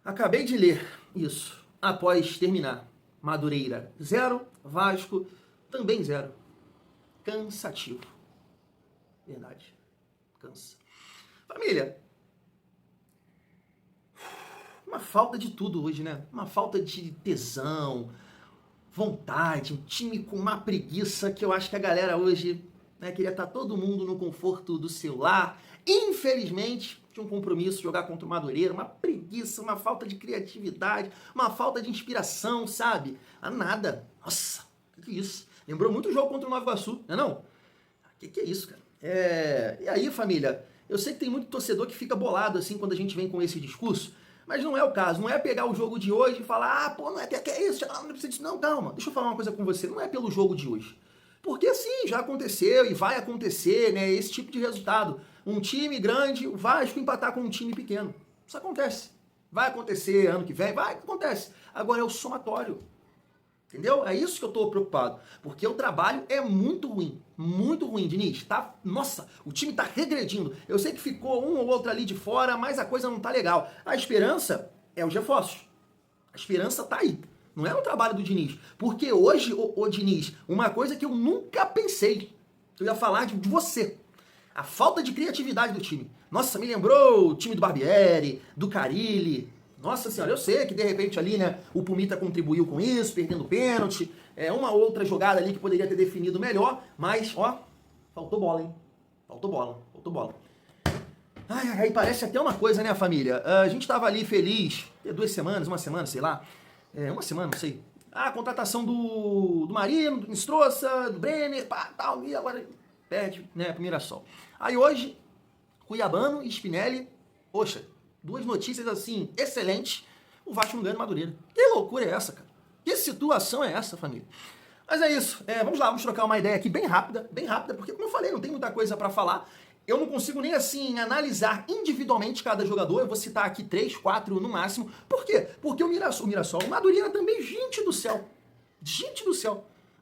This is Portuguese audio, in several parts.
Acabei de ler isso após terminar. Madureira 0, Vasco também 0. Cansativo. Verdade. Cansa. Família, uma falta de tudo hoje, né? Uma falta de tesão, vontade, um time com uma preguiça que eu acho que a galera hoje, né, queria estar todo mundo no conforto do celular. Infelizmente, tinha um compromisso, jogar contra o Madureira, uma preguiça, uma falta de criatividade, uma falta de inspiração, sabe? A nada. Nossa, que isso? Lembrou muito o jogo contra o Nova Iguaçu, não é não? Que é isso, cara? E aí, família, eu sei que tem muito torcedor que fica bolado assim quando a gente vem com esse discurso, mas não é o caso. Não é pegar o jogo de hoje e falar, pô, não é que é isso, não precisa disso. Não, calma, deixa eu falar uma coisa com você. Não é pelo jogo de hoje. Porque sim, já aconteceu e vai acontecer, né, esse tipo de resultado. Um time grande, o Vasco empatar com um time pequeno. Isso acontece. Vai acontecer ano que vem, acontece. Agora é o somatório. Entendeu? É isso que eu tô preocupado. Porque o trabalho é muito ruim, Diniz. Nossa, o time tá regredindo. Eu sei que ficou um ou outro ali de fora, mas a coisa não tá legal. A esperança é os reforços. A esperança tá aí. Não é no trabalho do Diniz. Porque hoje, ô Diniz, uma coisa que eu nunca pensei, que eu ia falar de você. A falta de criatividade do time. Nossa, me lembrou o time do Barbieri, do Carille. Nossa senhora, eu sei que de repente ali, né, o Pumita contribuiu com isso, perdendo pênalti, uma outra jogada ali que poderia ter definido melhor, mas, ó, faltou bola, hein? Faltou bola. Ai, parece até uma coisa, né, família? A gente tava ali feliz, 2 semanas, uma semana, sei lá, uma semana, não sei. A contratação do Marino, do Mistroça, do Brenner, pá, tal, e agora perde, né, pro Mirassol. Aí hoje, Cuiabano e Spinelli, poxa, 2 notícias assim, excelentes, o Vasco não ganha no Madureira. Que loucura é essa, cara? Que situação é essa, família? Mas é isso, vamos lá, vamos trocar uma ideia aqui bem rápida, porque como eu falei, não tem muita coisa pra falar. Eu não consigo nem assim analisar individualmente cada jogador, eu vou citar aqui 3, 4 no máximo. Por quê? Porque o Mirassol, o Madureira também, gente do céu.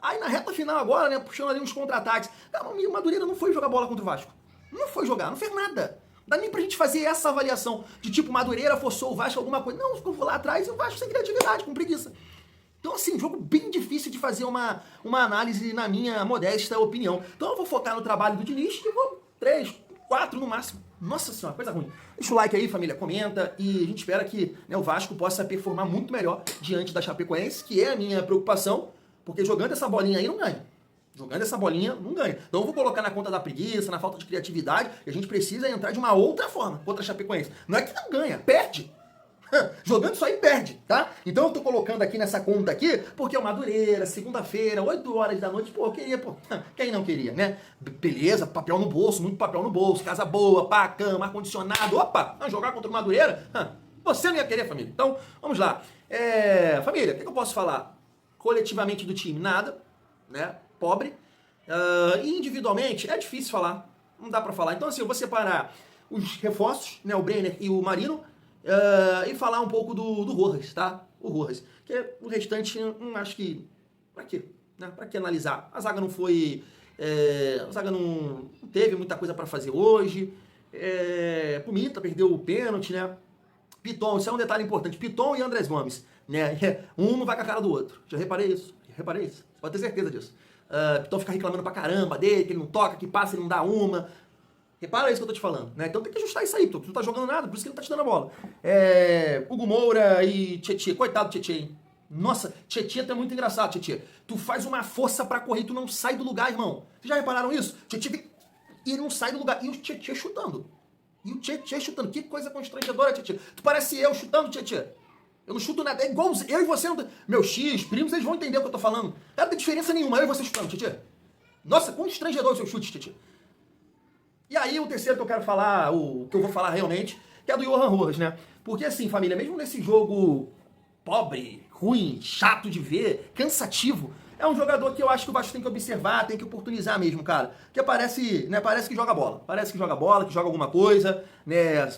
Aí na reta final agora, né, puxando ali uns contra-ataques. O Madureira não foi jogar bola contra o Vasco. Não foi jogar, não fez nada. Não dá nem pra gente fazer essa avaliação de tipo, Madureira forçou o Vasco alguma coisa. Não, ficou lá atrás e o Vasco sem criatividade, com preguiça. Então, assim, jogo bem difícil de fazer uma análise na minha modesta opinião. Então eu vou focar no trabalho do Diniz e vou 3, 4 no máximo. Nossa senhora, coisa ruim. Deixa o like aí, família, comenta e a gente espera que, né, o Vasco possa performar muito melhor diante da Chapecoense, que é a minha preocupação, porque jogando essa bolinha aí não ganha. Então eu vou colocar na conta da preguiça, na falta de criatividade, e a gente precisa entrar de uma outra forma contra a Chapecoense. Não é que não ganha, perde. Jogando isso aí perde, tá? Então eu tô colocando aqui nessa conta aqui, porque é o Madureira, segunda-feira, 8 horas da noite, eu queria, quem não queria, né? Beleza, papel no bolso, muito papel no bolso, casa boa, pá, cama, ar-condicionado, jogar contra o Madureira? Você não ia querer, família. Então, vamos lá. Família, o que eu posso falar? Coletivamente do time, nada, né? Pobre. E individualmente, é difícil falar. Não dá pra falar. Então, assim, eu vou separar os reforços, né? O Brenner e o Marino. E falar um pouco do Rojas, tá? O Rojas. Que o restante, acho que... Pra quê? Né? Pra que analisar? A zaga não foi... a zaga não teve muita coisa pra fazer hoje. Pumita perdeu o pênalti, né? Piton, isso é um detalhe importante. Piton e Andrés Gomes, né? Um não vai com a cara do outro. Já reparei isso. Você pode ter certeza disso. Piton fica reclamando pra caramba dele, que ele não toca, que passa, ele não dá uma. Repara isso que eu tô te falando, né? Então tem que ajustar isso aí, tu não tá jogando nada, por isso que ele não tá te dando a bola. Hugo Moura e Tietê, coitado do Tietê, hein? Nossa, Tietê tá muito engraçado, Tietê. Tu faz uma força pra correr, tu não sai do lugar, irmão. Vocês já repararam isso? Tietê vem e ele não sai do lugar. E o Tietê chutando. Que coisa constrangedora, Tietê. Tu parece eu chutando, Tietê. Eu não chuto nada, é igual eu e você. Meus X, primos, eles vão entender o que eu tô falando. Não tem diferença nenhuma, eu e você chutando, Tietê. Nossa, constrangedor o seu chute, Tietê. E aí o terceiro que eu quero falar, o que eu vou falar realmente, que é do Johan Rojas, né? Porque assim, família, mesmo nesse jogo pobre, ruim, chato de ver, cansativo, é um jogador que eu acho que o Vasco tem que observar, tem que oportunizar mesmo, cara. Porque parece que joga bola. Que joga alguma coisa, né?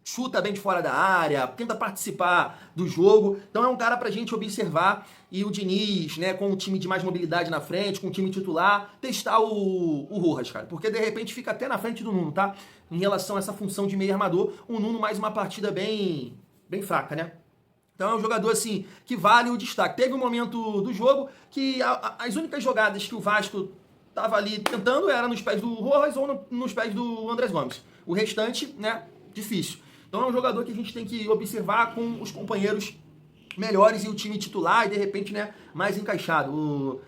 Chuta bem de fora da área, tenta participar do jogo. Então é um cara pra gente observar. E o Diniz, né, com um time de mais mobilidade na frente, com o time titular, testar o Rojas, cara. Porque de repente fica até na frente do Nuno, tá? Em relação a essa função de meio armador, o Nuno mais uma partida bem bem fraca, né? Então é um jogador, assim, que vale o destaque. Teve um momento do jogo que as únicas jogadas que o Vasco tava ali tentando era nos pés do Rojas ou nos pés do Andrés Gomes. O restante, né, difícil. Então é um jogador que a gente tem que observar com os companheiros melhores e o time titular e, de repente, né, mais encaixado.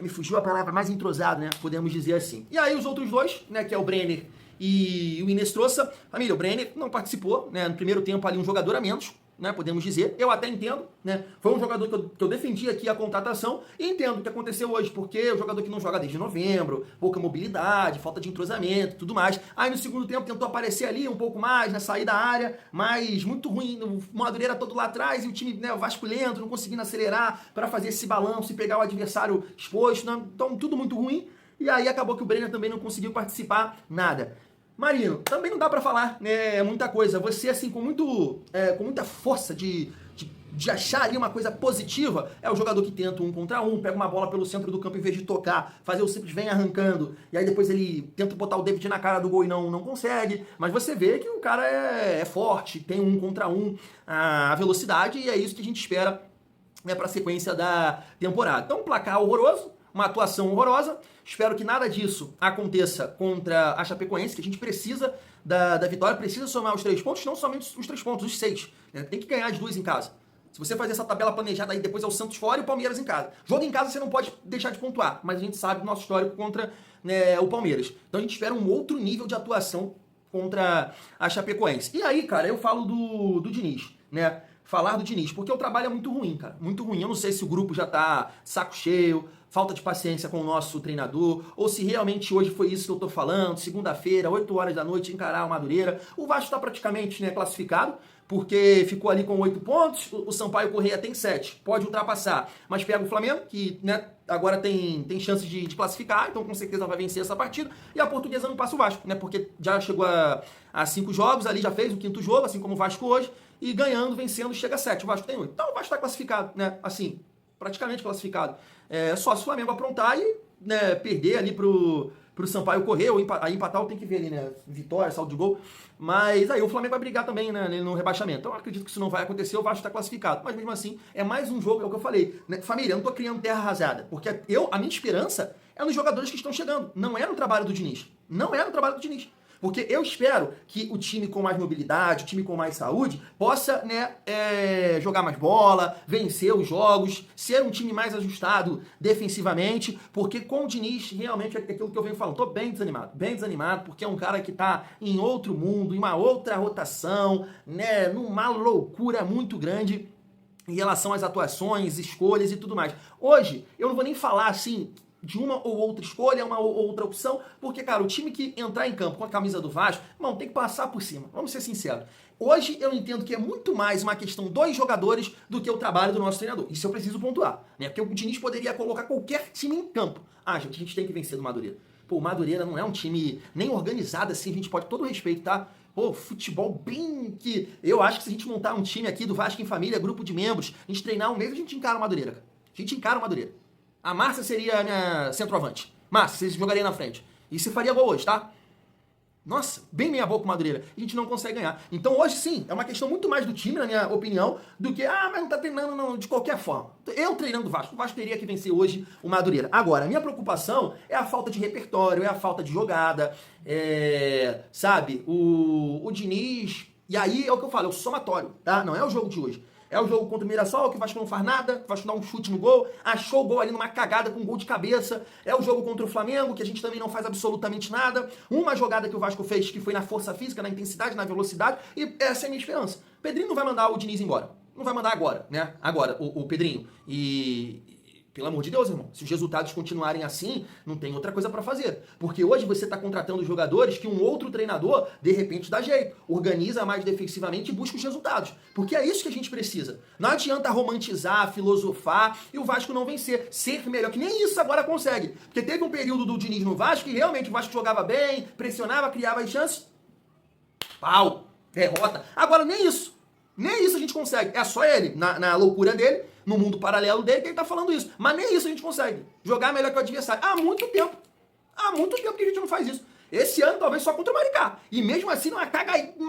Me fugiu a palavra, mais entrosado, né, podemos dizer assim. E aí os outros dois, né, que é o Brenner e o Inestrosa. Família, o Brenner não participou, né, no primeiro tempo ali um jogador a menos, né, podemos dizer. Eu até entendo, né, foi um jogador que eu defendi aqui a contratação e entendo o que aconteceu hoje, porque é um jogador que não joga desde novembro, pouca mobilidade, falta de entrosamento, tudo mais. Aí no segundo tempo tentou aparecer ali um pouco mais, né, sair da área, mas muito ruim, o Madureira todo lá atrás e o time, né, o Vasco lento, não conseguindo acelerar para fazer esse balanço e pegar o adversário exposto, né, então tudo muito ruim. E aí acabou que o Brenner também não conseguiu participar, nada. Marino, também não dá pra falar, né, muita coisa. Você, assim, com muita força de achar ali uma coisa positiva, é o jogador que tenta 1 contra 1, pega uma bola pelo centro do campo em vez de tocar, fazer o simples vem arrancando, e aí depois ele tenta botar o David na cara do gol e não consegue, mas você vê que o cara é forte, tem 1 contra 1, a velocidade, e é isso que a gente espera, né, pra sequência da temporada. Então, um placar horroroso, uma atuação horrorosa. Espero que nada disso aconteça contra a Chapecoense, que a gente precisa da vitória, precisa somar os 3 pontos, não somente os 3 pontos, os 6. Né? Tem que ganhar as 2 em casa. Se você fazer essa tabela planejada aí, depois é o Santos fora e o Palmeiras em casa. Jogo em casa você não pode deixar de pontuar, mas a gente sabe do nosso histórico contra, né, o Palmeiras. Então a gente espera um outro nível de atuação contra a Chapecoense. E aí, cara, eu falo do Diniz, né? Falar do Diniz, porque o trabalho é muito ruim, cara. Muito ruim. Eu não sei se o grupo já tá saco cheio, falta de paciência com o nosso treinador, ou se realmente hoje foi isso que eu tô falando, segunda-feira, 8 horas da noite, encarar o Madureira. O Vasco tá praticamente, né, classificado, porque ficou ali com 8 pontos, o Sampaio Corrêa tem 7, pode ultrapassar, mas pega o Flamengo, que, né, agora tem chances de classificar, então com certeza vai vencer essa partida, e a Portuguesa não passa o Vasco, né, porque já chegou a 5 jogos, ali já fez o 5º jogo, assim como o Vasco hoje, e ganhando, vencendo, chega a 7. O Vasco tem 8. Então o Vasco está classificado, né? Assim, praticamente classificado. É só se o Flamengo aprontar e, né, perder ali pro Sampaio correr, ou aí empatar, tem que ver ali, né? Vitória, saldo de gol. Mas aí o Flamengo vai brigar também, né, no rebaixamento. Então eu acredito que isso não vai acontecer, o Vasco está classificado. Mas mesmo assim, é mais um jogo, é o que eu falei. Né? Família, eu não tô criando terra arrasada. Porque a minha esperança é nos jogadores que estão chegando. Não é no trabalho do Diniz. Não é no trabalho do Diniz. Porque eu espero que o time com mais mobilidade, o time com mais saúde, possa, né, jogar mais bola, vencer os jogos, ser um time mais ajustado defensivamente, porque com o Diniz, realmente, é aquilo que eu venho falando, tô bem desanimado, porque é um cara que tá em outro mundo, em uma outra rotação, né, numa loucura muito grande em relação às atuações, escolhas e tudo mais. Hoje, eu não vou nem falar, assim, de uma ou outra escolha, uma ou outra opção, porque, cara, o time que entrar em campo com a camisa do Vasco, irmão, tem que passar por cima, vamos ser sinceros. Hoje eu entendo que é muito mais uma questão dos jogadores do que o trabalho do nosso treinador. Isso eu preciso pontuar, né? Porque o Diniz poderia colocar qualquer time em campo. Gente, a gente tem que vencer do Madureira. Pô, o Madureira não é um time nem organizado assim, a gente pode todo respeito, tá? Pô, futebol bem que... Eu acho que se a gente montar um time aqui do Vasco em Família, grupo de membros, a gente treinar um mês, a gente encara o Madureira, cara. A gente encara o Madureira. A Márcia seria a minha centroavante. Márcia, vocês jogariam na frente. E você faria gol hoje, tá? Nossa, bem meia boca o Madureira. A gente não consegue ganhar. Então hoje sim, é uma questão muito mais do time, na minha opinião, do que, mas não tá treinando não, de qualquer forma. Eu treinando o Vasco teria que vencer hoje o Madureira. Agora, a minha preocupação é a falta de repertório, é a falta de jogada, sabe? O Diniz... E aí é o que eu falo, é o somatório, tá? Não é o jogo de hoje. É o jogo contra o Mirassol, que o Vasco não faz nada, o Vasco dá um chute no gol, achou o gol ali numa cagada com um gol de cabeça. É o jogo contra o Flamengo, que a gente também não faz absolutamente nada. Uma jogada que o Vasco fez, que foi na força física, na intensidade, na velocidade, e essa é a minha esperança. Pedrinho não vai mandar o Diniz embora. Não vai mandar agora, né? Agora, o Pedrinho. Pelo amor de Deus, irmão, se os resultados continuarem assim, não tem outra coisa pra fazer. Porque hoje você tá contratando jogadores que um outro treinador, de repente, dá jeito. Organiza mais defensivamente e busca os resultados. Porque é isso que a gente precisa. Não adianta romantizar, filosofar e o Vasco não vencer. Ser melhor, que nem isso agora consegue. Porque teve um período do Diniz no Vasco que realmente o Vasco jogava bem, pressionava, criava as chances. Pau, derrota. Agora nem isso. Nem isso a gente consegue. É só ele, na loucura dele, no mundo paralelo dele, que ele tá falando isso. Mas nem isso a gente consegue. Jogar melhor que o adversário. Há muito tempo. Há muito tempo que a gente não faz isso. Esse ano talvez só contra o Maricá. E mesmo assim uma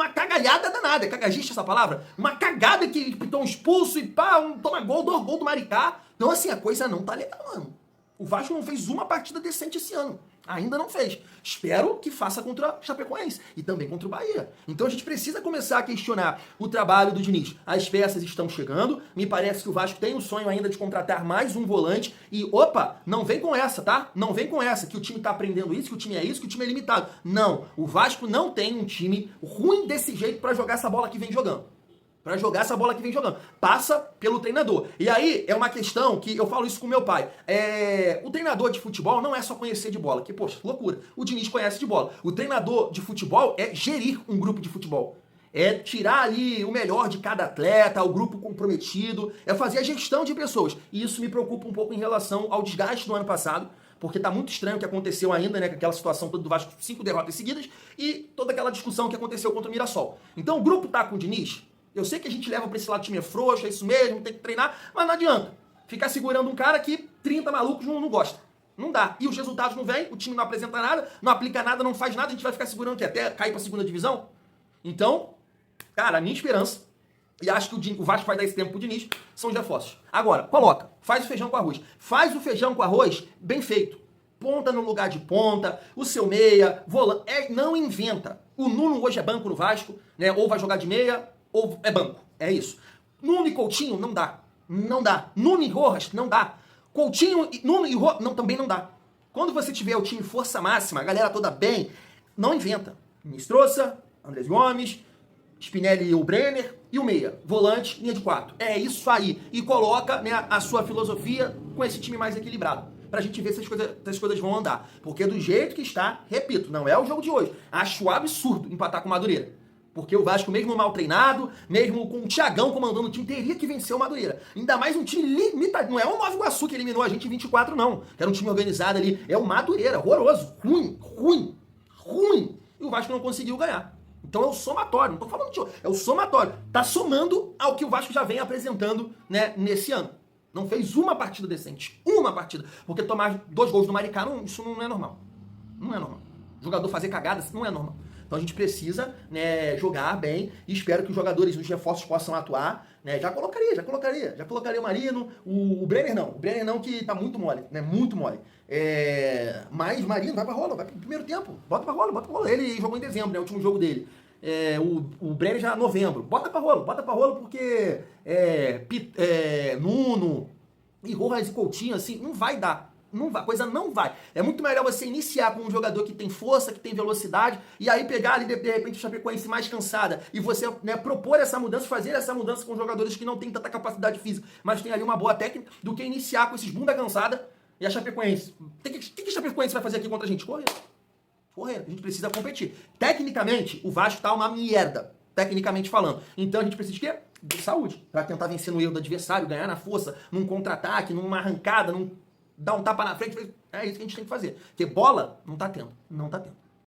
cagalhada danada. É cagagista essa palavra? Uma cagada que estão expulso e pá, toma gol, 2 gols do Maricá. Então assim, a coisa não tá legal, mano. O Vasco não fez uma partida decente esse ano. Ainda não fez. Espero que faça contra a Chapecoense e também contra o Bahia. Então a gente precisa começar a questionar o trabalho do Diniz. As peças estão chegando. Me parece que o Vasco tem o sonho ainda de contratar mais um volante. E, opa, não vem com essa, tá? Não vem com essa, que o time tá aprendendo isso, que o time é isso, que o time é limitado. Não. O Vasco não tem um time ruim desse jeito pra jogar essa bola que vem jogando. Pra jogar essa bola que vem jogando. Passa pelo treinador. E aí, é uma questão que eu falo isso com meu pai. O treinador de futebol não é só conhecer de bola, que, poxa, loucura. O Diniz conhece de bola. O treinador de futebol é gerir um grupo de futebol. É tirar ali o melhor de cada atleta, o grupo comprometido, é fazer a gestão de pessoas. E isso me preocupa um pouco em relação ao desgaste do ano passado, porque tá muito estranho o que aconteceu ainda, né, com aquela situação toda do Vasco, 5 derrotas seguidas, e toda aquela discussão que aconteceu contra o Mirassol. Então o grupo tá com o Diniz. Eu sei que a gente leva pra esse lado, time é frouxo, é isso mesmo, tem que treinar, mas não adianta. Ficar segurando um cara que 30 malucos não gosta. Não dá. E os resultados não vêm, o time não apresenta nada, não aplica nada, não faz nada, a gente vai ficar segurando que até cair pra segunda divisão? Então, cara, a minha esperança, e acho que o Vasco vai dar esse tempo pro Diniz, são os reforços. Agora, coloca, faz o feijão com arroz. Faz o feijão com arroz bem feito. Ponta no lugar de ponta, o seu meia, volante, não inventa. O Nuno hoje é banco no Vasco, né? Ou vai jogar de meia, ou é banco. É isso. Nuno e Coutinho, não dá. Não dá. Nuno e Rojas, não dá. Coutinho, Nuno e Rojas, também não dá. Quando você tiver o time força máxima, a galera toda bem, não inventa. Mistroça, Andrés Gomes, Spinelli e o Brenner, e o meia. Volante, linha de 4. É isso aí. E coloca, né, a sua filosofia com esse time mais equilibrado. Pra gente ver se as coisas vão andar. Porque do jeito que está, repito, não é o jogo de hoje. Acho absurdo empatar com o Madureira. Porque o Vasco, mesmo mal treinado, mesmo com o Thiagão comandando o time, teria que vencer o Madureira. Ainda mais um time limitado. Não é o Nova Iguaçu que eliminou a gente em 24, não. Que era um time organizado ali. É o Madureira. Horroroso. Ruim. E o Vasco não conseguiu ganhar. Então é o somatório. Não tô falando de... É o somatório. Tá somando ao que o Vasco já vem apresentando, né, nesse ano. Não fez uma partida decente. Uma partida. Porque tomar 2 gols do Maricá, isso não é normal. Não é normal. Jogador fazer cagadas, não é normal. Então a gente precisa, né, jogar bem e espero que os jogadores, os reforços possam atuar, né? Já colocaria o Marino, o Brenner não que tá muito mole, né? Muito mole. Mas Marino vai pra rola, vai pro primeiro tempo, bota pra rola. Ele jogou em dezembro, né? O último jogo dele. O Brenner já novembro, bota pra rola porque Nuno e Rojas e Coutinho, assim, não vai dar. A coisa não vai. É muito melhor você iniciar com um jogador que tem força, que tem velocidade, e aí pegar ali, de repente, o Chapecoense mais cansada, e você, né, propor essa mudança, fazer essa mudança com jogadores que não têm tanta capacidade física, mas tem ali uma boa técnica, do que iniciar com esses bunda cansada e a Chapecoense. O que a Chapecoense vai fazer aqui contra a gente? Correr. A gente precisa competir. Tecnicamente, o Vasco tá uma merda, tecnicamente falando. Então a gente precisa de quê? De saúde, pra tentar vencer no erro do adversário, ganhar na força, num contra-ataque, numa arrancada, dar um tapa na frente, é isso que a gente tem que fazer. Porque bola não tá tendo.